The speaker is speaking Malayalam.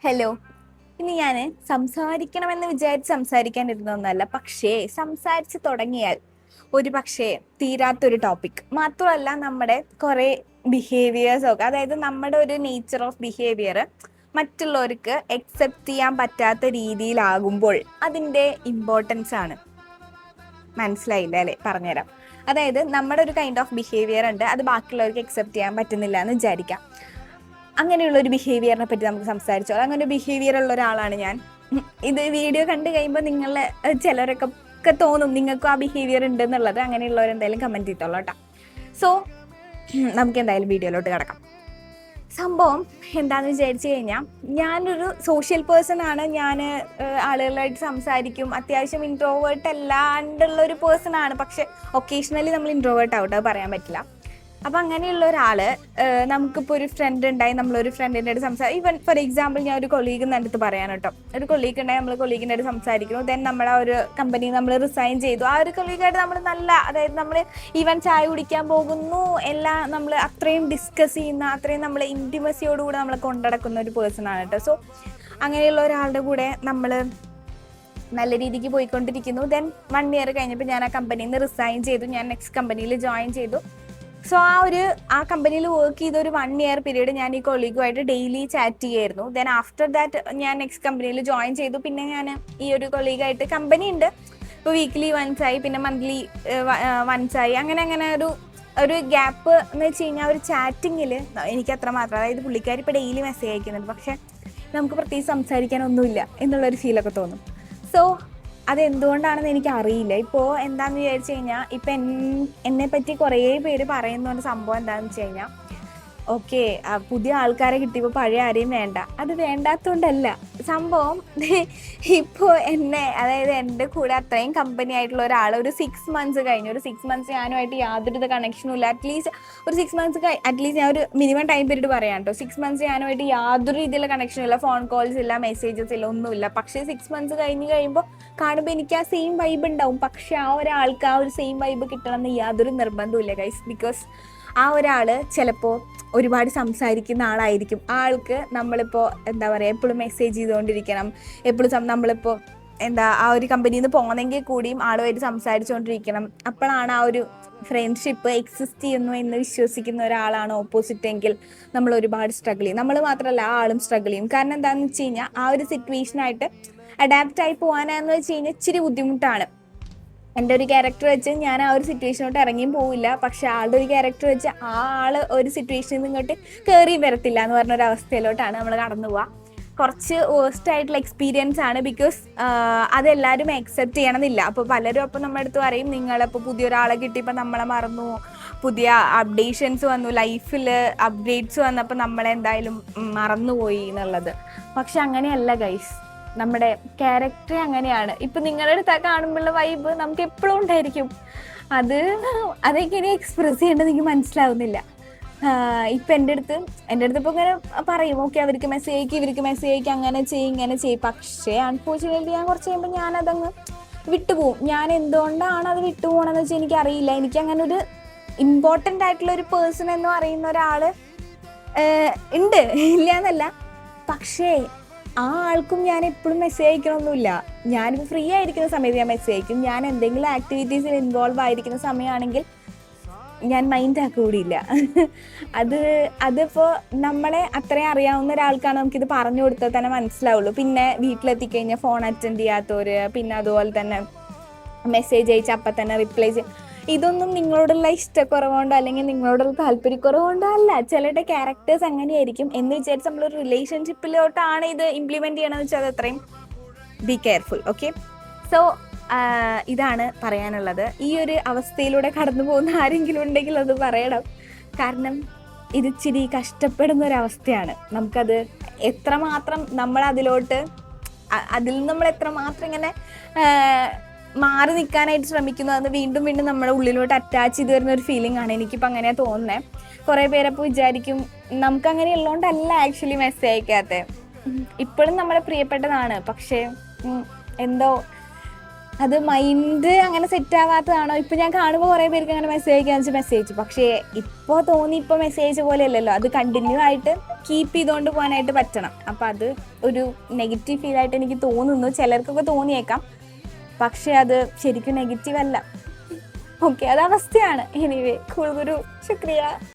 ഹലോ. ഇനി ഞാൻ സംസാരിക്കണമെന്ന് വിചാരിച്ച് സംസാരിക്കാനിരുന്നൊന്നല്ല, പക്ഷേ സംസാരിച്ച് തുടങ്ങിയാൽ ഒരു പക്ഷേ തീരാത്തൊരു ടോപ്പിക് മാത്രമല്ല, നമ്മുടെ കുറേ ബിഹേവിയേഴ്സ് ഒക്കെ, അതായത് നമ്മുടെ ഒരു നേച്ചർ ഓഫ് ബിഹേവിയർ മറ്റുള്ളവർക്ക് അക്സെപ്റ്റ് ചെയ്യാൻ പറ്റാത്ത രീതിയിലാകുമ്പോൾ അതിൻ്റെ ഇമ്പോർട്ടൻസ് ആണ്. മനസ്സിലായില്ല അല്ലേ? പറഞ്ഞുതരാം. അതായത് നമ്മുടെ ഒരു കൈൻഡ് ഓഫ് ബിഹേവിയർ ഉണ്ട്, അത് ബാക്കിയുള്ളവർക്ക് അക്സെപ്റ്റ് ചെയ്യാൻ പറ്റുന്നില്ല എന്ന് വിചാരിക്കാം. അങ്ങനെയുള്ള ഒരു ബിഹേവിയറിനെ പറ്റി നമുക്ക് സംസാരിച്ചോ. അങ്ങനെ ഒരു ബിഹേവിയർ ഉള്ള ഒരാളാണ് ഞാൻ. ഇത് വീഡിയോ കണ്ടു കഴിയുമ്പോൾ നിങ്ങളെ ചിലരൊക്കെ തോന്നും നിങ്ങൾക്കും ആ ബിഹേവിയർ ഉണ്ട് എന്നുള്ളത്. അങ്ങനെയുള്ളവരെന്തായാലും കമൻറ്റ് ചെയ്തോളൂ കേട്ടോ. സോ നമുക്ക് എന്തായാലും വീഡിയോയിലോട്ട് കിടക്കാം. സംഭവം എന്താണെന്ന് വിചാരിച്ചു കഴിഞ്ഞാൽ, ഞാനൊരു സോഷ്യൽ പേഴ്സൺ ആണ്. ഞാൻ ആളുകളായിട്ട് സംസാരിക്കും. അത്യാവശ്യം ഇൻട്രോവേർട്ട് അല്ലാണ്ടുള്ള ഒരു പേഴ്സൺ ആണ്. പക്ഷെ ഒക്കേഷണലി നമ്മൾ ഇൻട്രോവേർട്ട് ആവട്ടെ, അത് പറയാൻ പറ്റില്ല. അപ്പം അങ്ങനെയുള്ള ഒരാൾ, നമുക്കിപ്പോൾ ഒരു ഫ്രണ്ട് ഉണ്ടായി, നമ്മളൊരു ഫ്രണ്ടിൻ്റെ അടുത്ത് ഈവൻ ഫോർ എക്സാമ്പിൾ ഞാൻ ഒരു കൊളീഗിൻ്റെ അടുത്ത് പറയാൻ കേട്ടോ. ഒരു കൊളീഗ് ഉണ്ടായി, നമ്മൾ കൊളീഗിൻ്റെ അടുത്ത് സംസാരിക്കുന്നു. ദെൻ നമ്മൾ ആ ഒരു കമ്പനി നമ്മൾ റിസൈൻ ചെയ്തു. ആ ഒരു കൊളീഗായിട്ട് നമ്മൾ അതായത് നമ്മൾ ഈവൻ ചായ കുടിക്കാൻ പോകുന്നു, എല്ലാം നമ്മൾ അത്രയും ഡിസ്കസ് ചെയ്യുന്ന, അത്രയും നമ്മൾ ഇൻറ്റിമസിയോടുകൂടെ നമ്മൾ കൊണ്ടുനടക്കുന്ന ഒരു പേഴ്സൺ ആണ് കേട്ടോ. സോ അങ്ങനെയുള്ള ഒരാളുടെ കൂടെ നമ്മൾ നല്ല രീതിക്ക് പോയിക്കൊണ്ടിരിക്കുന്നു. ദെൻ 1 ഇയർ കഴിഞ്ഞപ്പോൾ ഞാൻ ആ കമ്പനിയിൽ നിന്ന് റിസൈൻ ചെയ്തു. ഞാൻ നെക്സ്റ്റ് കമ്പനിയിൽ ജോയിൻ ചെയ്തു. സോ ആ കമ്പനിയിൽ വർക്ക് ചെയ്ത ഒരു 1 ഇയർ പീരീഡ് ഞാൻ ഈ കൊളീഗുമായിട്ട് ഡെയിലി ചാറ്റ് ചെയ്യായിരുന്നു. ദെൻ ആഫ്റ്റർ ദാറ്റ് ഞാൻ നെക്സ്റ്റ് കമ്പനിയിൽ ജോയിൻ ചെയ്തു. പിന്നെ ഞാൻ ഈ ഒരു കൊളീഗായിട്ട്, കമ്പനി ഉണ്ട് ഇപ്പോൾ വീക്ക്ലി വൺസ് ആയി, പിന്നെ മന്ത്ലി വൺസ് ആയി, അങ്ങനെ ഒരു ഗ്യാപ്പ് എന്ന് വെച്ച് കഴിഞ്ഞാൽ ഒരു ചാറ്റിങ്ങിൽ എനിക്ക് അത്രമാത്രം, അതായത് പുള്ളിക്കാർ ഇപ്പോൾ ഡെയിലി മെസ്സേജ് അയക്കുന്നുണ്ട്, പക്ഷെ നമുക്ക് പ്രത്യേകിച്ച് സംസാരിക്കാനൊന്നുമില്ല എന്നുള്ളൊരു ഫീലൊക്കെ തോന്നും. സോ അതെന്തുകൊണ്ടാണെന്ന് എനിക്ക് അറിയില്ല. ഇപ്പോൾ എന്താണെന്ന് വിചാരിച്ചു കഴിഞ്ഞാൽ, ഇപ്പം എന്നെ പറ്റി കുറേ പേര് പറയുന്ന സംഭവം എന്താണെന്ന് വെച്ച് കഴിഞ്ഞാൽ, ഓക്കെ പുതിയ ആൾക്കാരെ കിട്ടിയപ്പോൾ പഴയ ആരെയും വേണ്ട. അത് വേണ്ടാത്തതുകൊണ്ടല്ല സംഭവം. ഇപ്പോൾ അതായത് എൻ്റെ കൂടെ അത്രയും കമ്പനി ആയിട്ടുള്ള ഒരാൾ ഒരു 6 months കഴിഞ്ഞു. ഒരു 6 months ഞാനുമായിട്ട് യാതൊരു കണക്ഷനും ഇല്ല. അറ്റ്ലീസ്റ്റ് ഒരു 6 months അറ്റ്ലീസ്റ്റ് ഞാൻ ഒരു മിനിമം ടൈം പീരീഡ് പറയാം കേട്ടോ. 6 months ഞാനുമായിട്ട് യാതൊരു രീതിയിലുള്ള കണക്ഷനും ഇല്ല, ഫോൺ കോൾസ് ഇല്ല, മെസ്സേജസ് ഇല്ല, ഒന്നുമില്ല. പക്ഷേ 6 months കഴിഞ്ഞ് കഴിയുമ്പോൾ കാണുമ്പോൾ എനിക്ക് ആ സെയിം വൈബ് ഉണ്ടാവും. പക്ഷെ ആ ഒരാൾക്ക് ആ ഒരു സെയിം വൈബ് കിട്ടണം എന്ന് യാതൊരു നിർബന്ധവും ഗൈസ്. ബിക്കോസ് ആ ഒരാൾ ചിലപ്പോൾ ഒരുപാട് സംസാരിക്കുന്ന ആളായിരിക്കും. ആൾക്ക് നമ്മളിപ്പോൾ എന്താ പറയുക, എപ്പോഴും മെസ്സേജ് ചെയ്തുകൊണ്ടിരിക്കണം, എപ്പോഴും നമ്മളിപ്പോൾ ആ ഒരു കമ്പനിയിൽ നിന്ന് പോകുന്നെങ്കിൽ കൂടിയും ആളുമായിട്ട് സംസാരിച്ചുകൊണ്ടിരിക്കണം. അപ്പോഴാണ് ആ ഒരു ഫ്രണ്ട്ഷിപ്പ് എക്സിസ്റ്റ് ചെയ്യുന്നു എന്ന് വിശ്വസിക്കുന്ന ഒരാളാണ് ഓപ്പോസിറ്റ് എങ്കിൽ നമ്മൾ ഒരുപാട് സ്ട്രഗിൾ ചെയ്യും. നമ്മൾ മാത്രമല്ല, ആ ആളും സ്ട്രഗിൾ ചെയ്യും. കാരണം എന്താണെന്ന് വെച്ച് കഴിഞ്ഞാൽ, ആ ഒരു സിറ്റുവേഷനായിട്ട് അഡാപ്റ്റ് ആയി പോകാനാന്ന് വെച്ച് കഴിഞ്ഞാൽ ഇച്ചിരി ബുദ്ധിമുട്ടാണ്. എൻ്റെ ഒരു ക്യാരക്ടർ വെച്ച് ഞാൻ ആ ഒരു സിറ്റുവേഷനോട്ട് ഇറങ്ങിയും പോവില്ല. പക്ഷെ ആളുടെ ഒരു ക്യാരക്ടർ വെച്ച് ആ ആൾ ഒരു സിറ്റുവേഷനിൽ നിന്ന് ഇങ്ങോട്ട് കയറിയും വരത്തില്ല എന്ന് പറഞ്ഞൊരവസ്ഥയിലോട്ടാണ് നമ്മൾ കടന്നു പോവുക. കുറച്ച് വേസ്റ്റ് ആയിട്ടുള്ള എക്സ്പീരിയൻസ് ആണ്. ബിക്കോസ് അതെല്ലാവരും അക്സെപ്റ്റ് ചെയ്യണമെന്നില്ല. അപ്പോൾ പലരും അപ്പോൾ നമ്മുടെ അടുത്ത് പറയും, നിങ്ങളിപ്പോൾ പുതിയൊരാളെ കിട്ടിയപ്പോൾ നമ്മളെ മറന്നു, പുതിയ അപ്ഡേഷൻസ് വന്നു, ലൈഫിൽ അപ്ഡേറ്റ്സ് വന്നപ്പോൾ നമ്മളെന്തായാലും മറന്നുപോയി എന്നുള്ളത്. പക്ഷെ അങ്ങനെയല്ല ഗൈസ്, നമ്മുടെ ക്യാരക്ടർ അങ്ങനെയാണ്. ഇപ്പം നിങ്ങളുടെ അടുത്ത് കാണുമ്പോഴുള്ള വൈബ് നമുക്ക് എപ്പോഴും ഉണ്ടായിരിക്കും. അതെങ്ങനെ എക്സ്പ്രസ് ചെയ്യേണ്ടത് എനിക്ക് മനസ്സിലാവുന്നില്ല. ഇപ്പം എൻ്റെ അടുത്ത് ഇപ്പോൾ ഇങ്ങനെ പറയും, ഓക്കെ അവർക്ക് മെസ്സേജ് അയക്കും, ഇവർക്ക് മെസ്സേജ് അയക്കും, അങ്ങനെ ചെയ്യും ഇങ്ങനെ ചെയ്യും. പക്ഷേ അൺഫോർച്യുനേറ്റ്ലി ഞാൻ കുറച്ച് കഴിയുമ്പോൾ ഞാനതങ്ങ് വിട്ടുപോകും. ഞാൻ എന്തുകൊണ്ടാണ് അത് വിട്ടുപോകണമെന്ന് വെച്ചാൽ എനിക്കറിയില്ല. എനിക്ക് അങ്ങനെ ഒരു ഇമ്പോർട്ടൻ്റ് ആയിട്ടുള്ള ഒരു പേഴ്സൺ എന്ന് പറയുന്ന ഒരാൾ ഉണ്ട്, ഇല്ല എന്നല്ല. പക്ഷേ ആ ആൾക്കും ഞാൻ എപ്പോഴും മെസ്സേജ് അയക്കണമൊന്നുമില്ല. ഞാനിപ്പോൾ ഫ്രീ ആയിരിക്കുന്ന സമയത്ത് ഞാൻ മെസ്സേജ് അയക്കും. ഞാൻ എന്തെങ്കിലും ആക്ടിവിറ്റീസിൽ ഇൻവോൾവ് ആയിരിക്കുന്ന സമയമാണെങ്കിൽ ഞാൻ മൈൻഡ് ആക്കൂടിയില്ല. അതിപ്പോൾ നമ്മളെ അത്രയും അറിയാവുന്ന ഒരാൾക്കാണ് നമുക്കിത് പറഞ്ഞു കൊടുത്താൽ തന്നെ മനസ്സിലാവുള്ളൂ. പിന്നെ വീട്ടിലെത്തിക്കഴിഞ്ഞാൽ ഫോൺ അറ്റൻഡ് ചെയ്യാത്തവർ, പിന്നെ അതുപോലെ തന്നെ മെസ്സേജ് അയച്ച് അപ്പം തന്നെ റിപ്ലൈ ചെയ്യും. ഇതൊന്നും നിങ്ങളോടുള്ള ഇഷ്ടക്കുറവുകൊണ്ടോ അല്ലെങ്കിൽ നിങ്ങളോടുള്ള താല്പര്യക്കുറവുകൊണ്ടോ അല്ല. ചിലരുടെ ക്യാരക്ടേഴ്സ് അങ്ങനെയായിരിക്കും എന്ന് വിചാരിച്ച് നമ്മളൊരു റിലേഷൻഷിപ്പിലോട്ടാണ് ഇത് ഇംപ്ലിമെൻറ്റ് ചെയ്യണമെന്ന് വെച്ചാൽ അത് അത്രയും ബി കെയർഫുൾ. ഓക്കെ, സോ ഇതാണ് പറയാനുള്ളത്. ഈ ഒരു അവസ്ഥയിലൂടെ കടന്നു പോകുന്ന ആരെങ്കിലും ഉണ്ടെങ്കിൽ അത് പറയണം. കാരണം ഇത് ഇച്ചിരി കഷ്ടപ്പെടുന്ന ഒരവസ്ഥയാണ്. നമുക്കത് എത്രമാത്രം അതിൽ നിന്ന് നമ്മൾ എത്രമാത്രം ഇങ്ങനെ മാറി നിൽക്കാനായിട്ട് ശ്രമിക്കുന്നു, അത് വീണ്ടും വീണ്ടും നമ്മുടെ ഉള്ളിലോട്ട് അറ്റാച്ച് ചെയ്ത് വരുന്ന ഒരു ഫീലിംഗ് ആണ്. എനിക്കിപ്പോൾ അങ്ങനെയാണ് തോന്നുന്നത്. കുറേ പേരപ്പോൾ വിചാരിക്കും നമുക്കങ്ങനെ ഉള്ളതുകൊണ്ടല്ല ആക്ച്വലി മെസ്സേജ് അയക്കാത്തത്, ഇപ്പോഴും നമ്മളെ പ്രിയപ്പെട്ടതാണ്, പക്ഷേ എന്തോ അത് മൈൻഡ് അങ്ങനെ സെറ്റ് ആവാത്തതാണോ? ഇപ്പൊ ഞാൻ കാണുമ്പോൾ കുറെ പേർക്ക് അങ്ങനെ മെസ്സേജ് അയക്കാന്ന് വെച്ചാൽ മെസ്സേജ്, പക്ഷേ ഇപ്പൊ തോന്നി ഇപ്പൊ മെസ്സേജ് പോലെ അല്ലല്ലോ, അത് കണ്ടിന്യൂ ആയിട്ട് കീപ്പ് ചെയ്തുകൊണ്ട് പോകാനായിട്ട് പറ്റണം. അപ്പൊ അത് ഒരു നെഗറ്റീവ് ഫീൽ ആയിട്ട് എനിക്ക് തോന്നുന്നു. ചിലർക്കൊക്കെ തോന്നിയേക്കാം, പക്ഷെ അത് ശരിക്കും നെഗറ്റീവ് അല്ല. ഓക്കെ, അത് അവസ്ഥയാണ്. എനിവേ, കൂൾ ഗുരു, ശുക്രിയ.